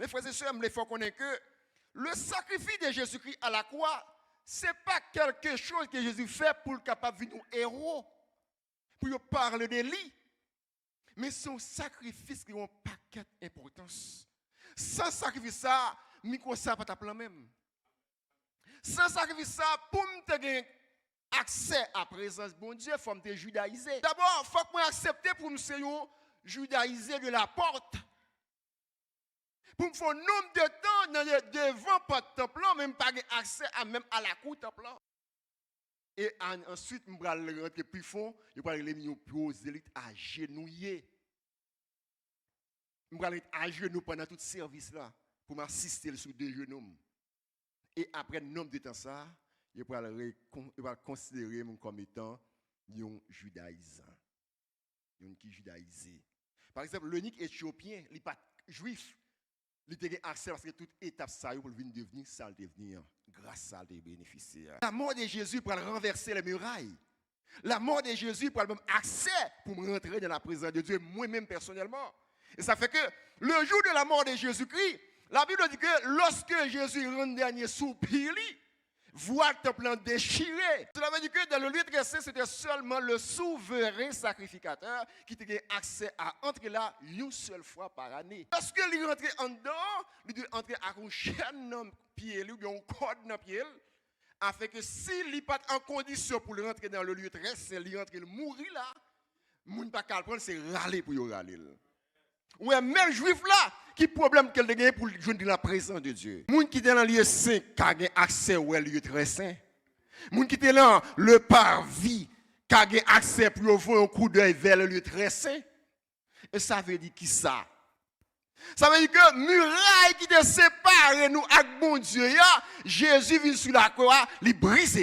mes frères et sœurs, il faut connaître que le sacrifice de Jésus-Christ à la croix, ce n'est pas quelque chose que Jésus fait pour être capable de devenir un héros, pour parler de lui. Mais c'est un sacrifice qui a un paquet d'importance. Sans sacrifice ça, micro ça pas ta plan même. Sans sacrifice ça, pour me gagner accès à la présence de bon Dieu, il faut me judaïser. D'abord, il faut que je accepte pour me judaïser de la porte. Pour me faire un nombre de temps devant pas de temple, même pas accès même à la cour temple. Et ensuite, je vais rentrer plus fond, je vais aller les élites à genouiller. Je vais aller à genoux pendant tout service là, pour m'assister sur deux genoux. Et après un nombre de temps ça, je vais considérer comme étant un judaïsant. Un qui judaïsé. Par exemple, l'unique éthiopien, il n'est pas juif. Il a accès parce que toute étape ça pour devenir ça devenir grâce à des bénéficiaires. La mort de Jésus pour renverser les murailles. La mort de Jésus pour même accès pour me rentrer dans la présence de Dieu moi-même personnellement. Et ça fait que le jour de la mort de Jésus-Christ, la Bible dit que lorsque Jésus rend dernier soupir, voit le temple déchiré. Cela veut dire que dans le lieu très saint, c'était seulement le souverain sacrificateur qui avait accès à entrer là une seule fois par année. Lorsque il rentrait en dedans, il devait entrer avec une chaîne dans le pied, ou bien une corde dans le pied, afin que s'il n'est pas en condition pour rentrer dans le lieu très saint, il rentre, il mourit là, il ne peut pas prendre, c'est râler pour y râler. Ou même juif là, qui problème qu'elle a gagné pour joindre la présence de Dieu. Les gens qui sont dans le lieu saint, qui ont accès au lieu très saint. Les gens qui sont dans le parvis, qui ont accès pour voir un coup d'œil vers le lieu très saint. Et ça veut dire qui ça? Ça veut dire que muraille qui te sépare nous avec bon Dieu, Jésus vient sur la croix, il brise.